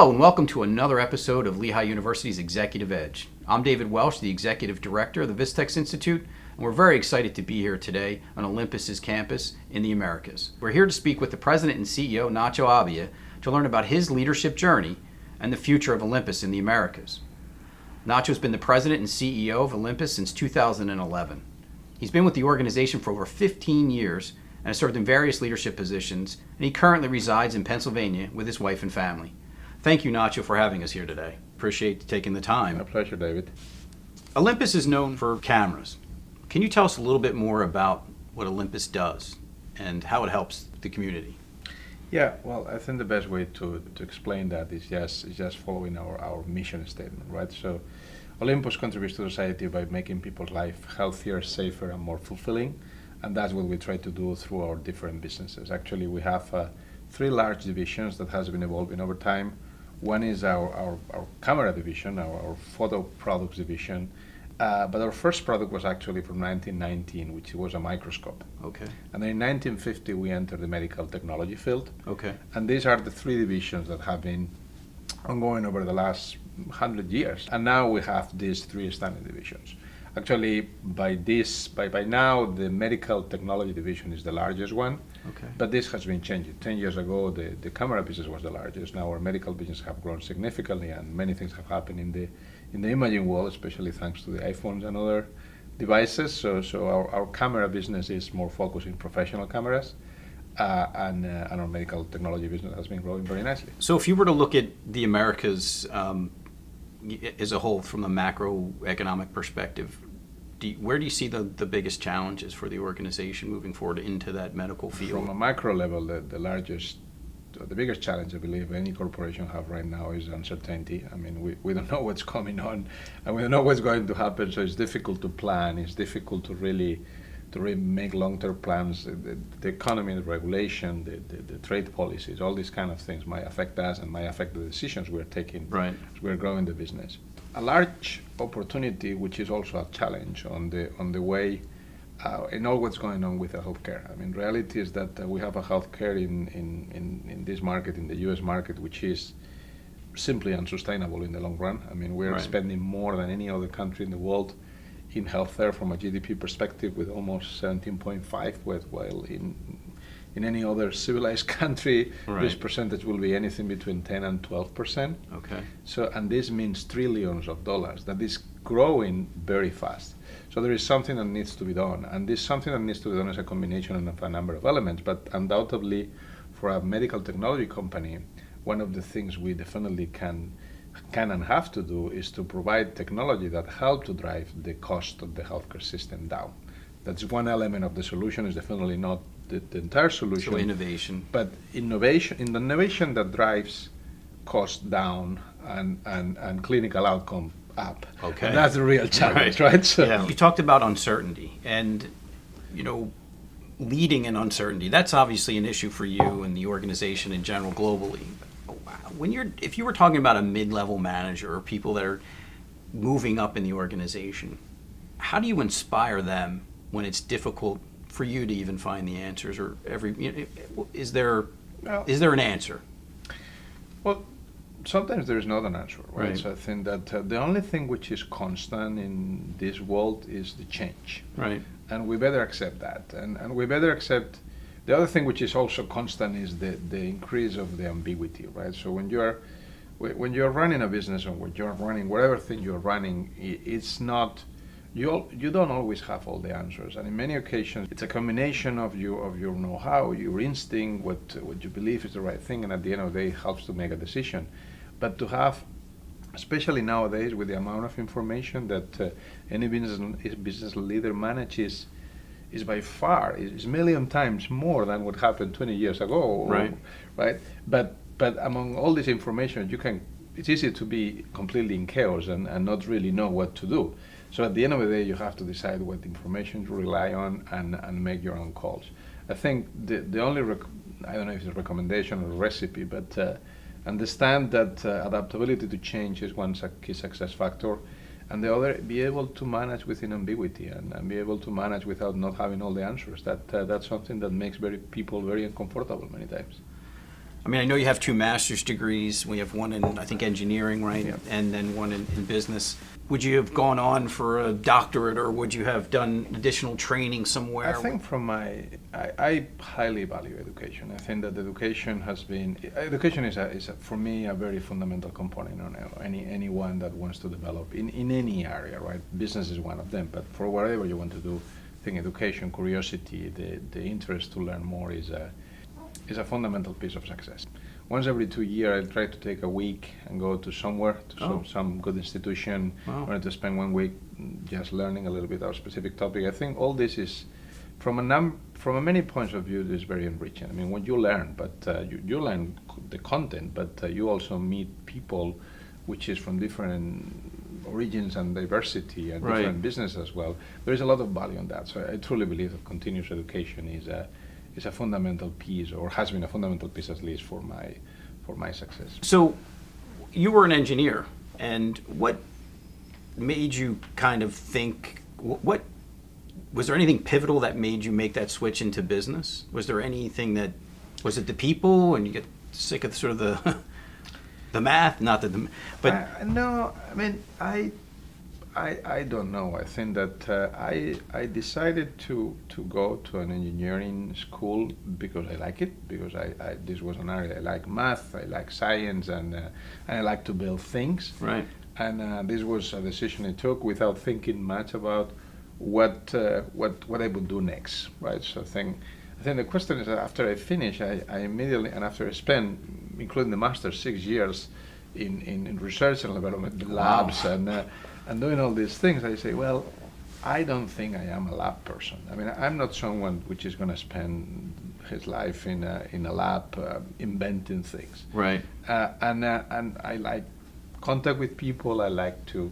Hello and welcome to another episode of Lehigh University's Executive Edge. I'm David Welsh, the Executive Director of the Vistex Institute, and we're very excited to be here today on Olympus's campus in the Americas. We're here to speak with the President and CEO, Nacho Abia, to learn about his leadership journey and the future of Olympus in the Americas. Nacho's been the President and CEO of Olympus since 2011. He's been with the organization for over 15 years and has served in various leadership positions, and he currently resides in Pennsylvania with his wife and family. Thank you, Nacho, for having us here today. Appreciate taking the time. My pleasure, David. Olympus is known for cameras. Can you tell us a little bit more about what Olympus does and how it helps the community? Yeah, well, I think the best way to explain that is just following our mission statement, right? So Olympus contributes to society by making people's life healthier, safer, and more fulfilling. And that's what we try to do through our different businesses. Actually, we have three large divisions that has been evolving over time. One is our camera division, our photo products division. But our first product was actually from 1919, which was a microscope. Okay. And then in 1950, we entered the medical technology field. Okay. And these are the three divisions that have been ongoing over the last 100 years. And now we have these three standing divisions. Actually, by now, the medical technology division is the largest one. Okay. But this has been changing. 10 years ago, the camera business was the largest. Now our medical business have grown significantly, and many things have happened in the imaging world, especially thanks to the iPhones and other devices. So our camera business is more focused in professional cameras, and our medical technology business has been growing very nicely. So if you were to look at the Americas as a whole from the macroeconomic perspective, where do you see the biggest challenges for the organization moving forward into that medical field? From a macro level, the biggest challenge I believe any corporation have right now is uncertainty. I mean, we don't know what's coming on, and we don't know what's going to happen, so it's difficult to plan. It's difficult to really make long-term plans. The economy, the regulation, the trade policies, all these kind of things might affect us and might affect the decisions we're taking as we're growing the business. A large opportunity, which is also a challenge on the way in all what's going on with the healthcare. I mean, reality is that we have a healthcare in this market, in the U.S. market, which is simply unsustainable in the long run. I mean, we're spending more than any other country in the world in healthcare from a GDP perspective, with almost 17.5, while in any other civilized country, this percentage will be anything between 10 and 12%. Okay. So, and this means trillions of dollars that is growing very fast. So there is something that needs to be done, and this something that needs to be done is a combination of a number of elements. But undoubtedly, for a medical technology company, one of the things we definitely can and have to do is to provide technology that help to drive the cost of the healthcare system down. That's one element of the solution. Is definitely not the entire solution. So innovation. But innovation that drives cost down and clinical outcome up. Okay. And that's the real challenge, right? So You talked about uncertainty and, leading in uncertainty. That's obviously an issue for you and the organization in general globally. If you were talking about a mid-level manager or people that are moving up in the organization, how do you inspire them when it's difficult for you to even find the answers? Or is there an answer? Well, sometimes there is not an answer, right? So I think that the only thing which is constant in this world is the change, right? And we better accept that, and we better accept. The other thing which is also constant is the increase of the ambiguity, right? So when you're running a business, or when you're running whatever thing you're running, it's not, you don't always have all the answers, and in many occasions it's a combination of your know-how, your instinct, what you believe is the right thing, and at the end of the day it helps to make a decision. But to have, especially nowadays with the amount of information that any business leader manages, is by far is a million times more than what happened 20 years ago, right? But among all this information, it's easy to be completely in chaos and not really know what to do. So at the end of the day, you have to decide what information to rely on and make your own calls. I think the only I don't know if it's a recommendation or a recipe, but understand that adaptability to change is one key success factor. And the other, be able to manage within ambiguity and be able to manage without not having all the answers. That's something that makes people very uncomfortable many times. I mean, I know you have 2 master's degrees. We have one in, I think, engineering, right? Yeah. And then one in business. Would you have gone on for a doctorate, or would you have done additional training somewhere? I think I highly value education. I think that education is for me a very fundamental component on anyone that wants to develop in any area, right? Business is one of them, but for whatever you want to do, I think education, curiosity, the interest to learn more is a fundamental piece of success. Once every 2 years, I try to take a week and go to somewhere, to some good institution. Wow. I wanted to spend 1 week just learning a little bit of a specific topic. I think all this is, from many points of view, is very enriching. I mean, when you learn, but you learn the content, but you also meet people which is from different origins and diversity and Right. different business as well. There is a lot of value in that. So I truly believe that continuous education is a fundamental piece, or has been a fundamental piece at least for my success. So you were an engineer, and what made you kind of think, what was there anything pivotal that made you make that switch into business? Was there anything that, was it the people and you get sick of sort of the math? Not that but no, I mean, I don't know. I think that I decided to go to an engineering school because I like it, because this was an area I like math, I like science, and I like to build things. right. And this was a decision I took without thinking much about what I would do next, right? So I think the question is that after I finish, I immediately, and after I spent, including the master, 6 years in research and development labs. Wow. And doing all these things, I say, well, I don't think I am a lab person. I mean, I'm not someone which is going to spend his life in a lab inventing things. Right. And I like contact with people. I like to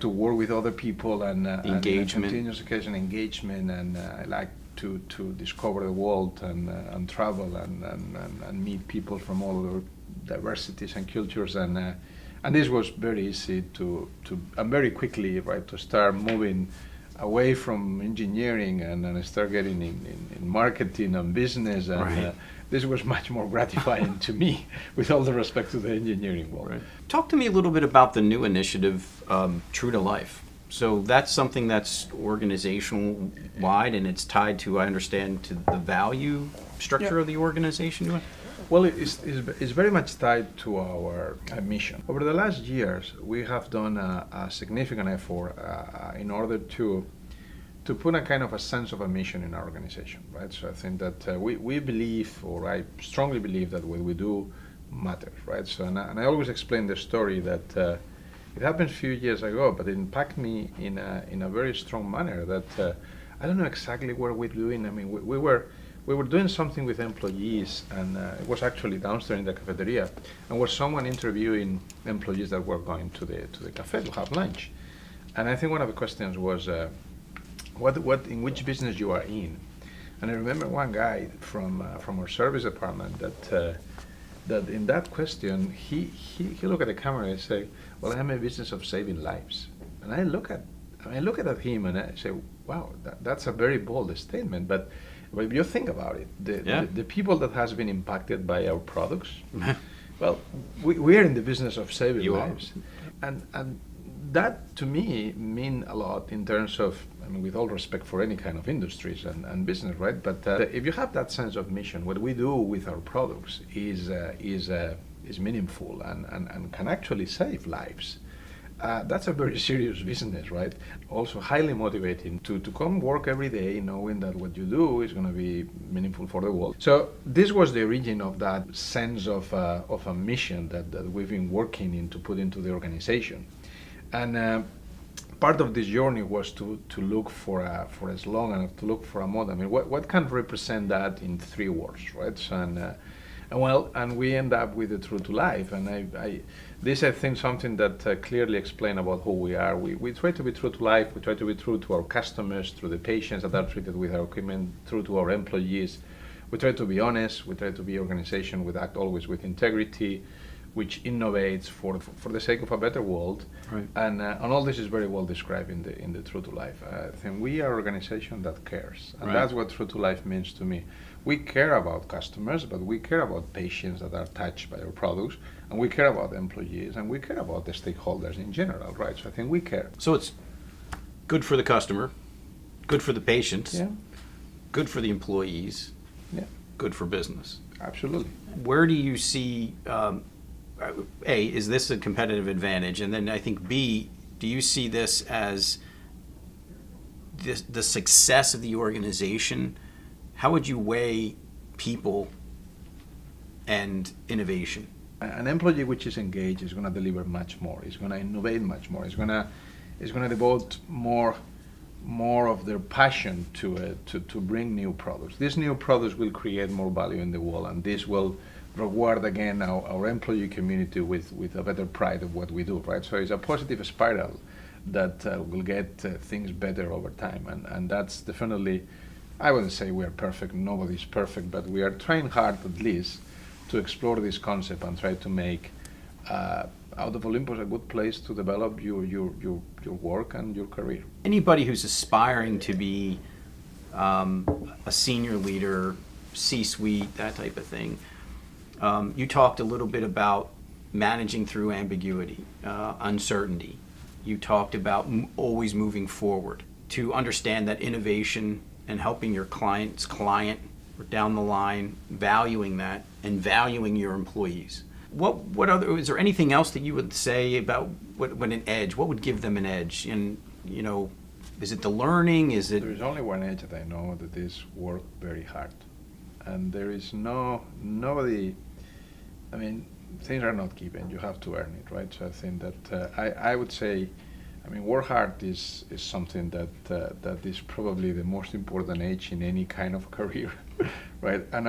work with other people and engagement, and continuous occasion engagement, and I like to discover the world and travel and meet people from all the diversities and cultures, and this was very easy to and very quickly, right, to start moving away from engineering and start getting in marketing and business, and right. This was much more gratifying to me, with all the respect to the engineering world. Right. Talk to me a little bit about the new initiative, True to Life. So that's something that's organizational wide, and it's tied to, I understand, to the value structure of the organization. Well, it's very much tied to our mission. Over the last years, we have done a significant effort in order to put a kind of a sense of a mission in our organization, right? So I think that we believe, or I strongly believe, that what we do matters, right? So and I always explain the story that it happened a few years ago, but it impacted me in a very strong manner. That I don't know exactly what we're doing. I mean, we were doing something with employees, and it was actually downstairs in the cafeteria, and was someone interviewing employees that were going to the cafe to have lunch. And I think one of the questions was, what in which business you are in? And I remember one guy from our service department that in that question he looked at the camera and said, "Well, I'm in a business of saving lives." And I look at him and I say, "Wow, that's a very bold statement." But if you think about it, the people that has been impacted by our products, well, we are in the business of saving lives, and that to me mean a lot in terms of, I mean, with all respect for any kind of industries and business, right? But if you have that sense of mission, what we do with our products is meaningful and can actually save lives. That's a very serious business, right? Also highly motivating to come work every day knowing that what you do is going to be meaningful for the world. So this was the origin of that sense of a mission that we've been working in to put into the organization. And part of this journey was to look for a slogan, to look for a motto. I mean, what can represent that in 3 words, right? So, and we end up with the True to Life, and I think something that clearly explains about who we are. We try to be true to life. We try to be true to our customers, to the patients that are treated with our equipment, true to our employees. We try to be honest. We try to be an organization that act always with integrity, which innovates for the sake of a better world. Right. And all this is very well described in the True to Life. I think we are an organization that cares, and right. That's what True to Life means to me. We care about customers, but we care about patients that are touched by our products, and we care about employees, and we care about the stakeholders in general, right? So I think we care. So it's good for the customer, good for the patients, Yeah, good for the employees, yeah, good for business. absolutely. Where do you see, A, is this a competitive advantage? And then I think B, do you see this as the success of the organization? How would you weigh people and innovation? An employee which is engaged is going to deliver much more. It's going to innovate much more. It's going to devote more of their passion to it, to bring new products. These new products will create more value in the world, and this will reward again our employee community with a better pride of what we do, right? So it's a positive spiral that will get things better over time, and that's definitely, I wouldn't say we are perfect, nobody's perfect, but we are trying hard at least to explore this concept and try to make out of Olympus a good place to develop your work and your career. Anybody who's aspiring to be a senior leader, C-suite, that type of thing, you talked a little bit about managing through ambiguity, uncertainty. You talked about always moving forward to understand that innovation and helping your client's client or down the line, valuing that and valuing your employees. What other, is there anything else that you would say about what an edge? What would give them an edge? And is it the learning? Is it? There is only one edge that I know, that is work very hard, and there is nobody. I mean, things are not given. You have to earn it, right? So I think that I would say, I mean, work hard is something that is probably the most important edge in any kind of career, right? And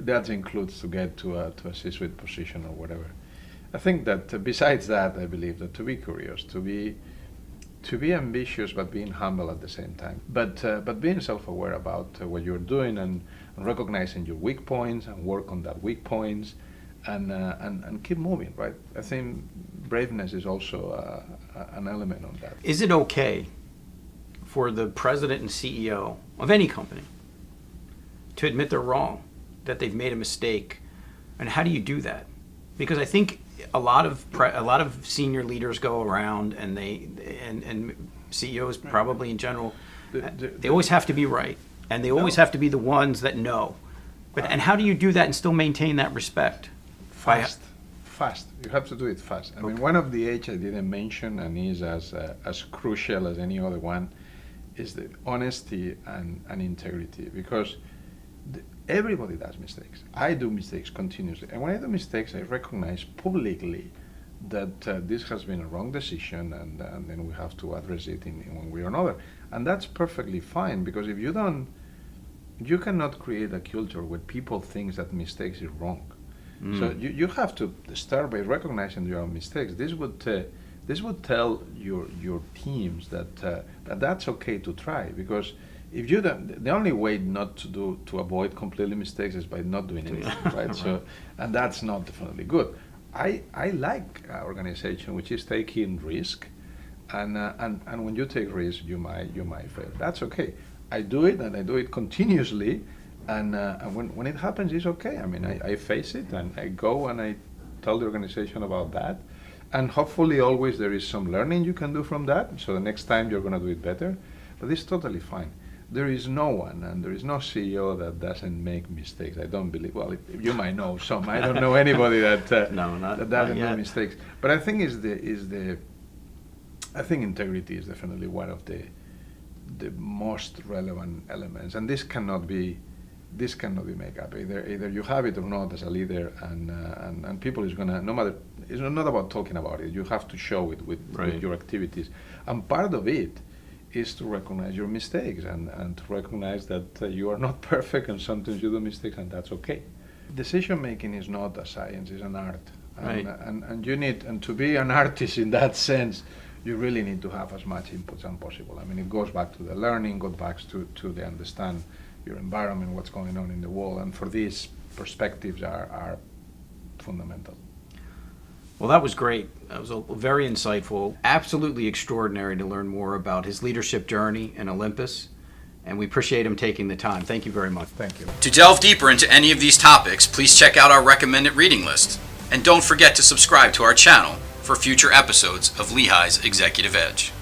that includes to get to a C-suite position or whatever. I think that besides that, I believe that to be curious, to be ambitious, but being humble at the same time, but being self-aware about what you're doing and recognizing your weak points and work on that weak points, and keep moving, right? I think braveness is also an element on that. Is it okay for the president and CEO of any company to admit they're wrong, that they've made a mistake, and how do you do that? Because I think a lot of senior leaders go around, and and CEOs probably in general, they always have to be right, and they always have to be the ones that know. But and how do you do that and still maintain that respect? Fast. You have to do it fast. I mean, one of the H I didn't mention, and is as crucial as any other one, is the honesty and integrity. Because everybody does mistakes. I do mistakes continuously, and when I do mistakes, I recognize publicly that this has been a wrong decision, and then we have to address it in one way or another. And that's perfectly fine, because if you don't, you cannot create a culture where people think that mistakes is wrong. So you have to start by recognizing your own mistakes. This would tell your teams that that's okay to try, because if you don't, the only way not to avoid completely mistakes is by not doing anything, right? Right. So, and that's not definitely good. I like an organization which is taking risk, and when you take risk, you might fail. That's okay. I do it, and I do it continuously. And when it happens, it's okay. I mean, I face it, and I go and I tell the organization about that. And hopefully always there is some learning you can do from that, so the next time you're going to do it better. But it's totally fine. There is no one, and there is no CEO that doesn't make mistakes. I don't believe, well, you might know some. I don't know anybody that that doesn't make mistakes. But I think I think integrity is definitely one of the most relevant elements, and this cannot be made up. Either you have it or not as a leader, and people is gonna, no matter, it's not about talking about it. You have to show it with your activities, and part of it is to recognize your mistakes and to recognize that you are not perfect, and sometimes you do mistakes, and that's okay. Decision making is not a science; it's an art, and you need, and to be an artist in that sense, you really need to have as much input as possible. I mean, it goes back to the learning, goes back to the understand your environment, what's going on in the world, and for these perspectives are fundamental. Well, that was great. That was very insightful. Absolutely extraordinary to learn more about his leadership journey in Olympus and we appreciate him taking the time. Thank you very much. Thank you. To delve deeper into any of these topics, please check out our recommended reading list. And don't forget to subscribe to our channel for future episodes of Lehigh's Executive Edge.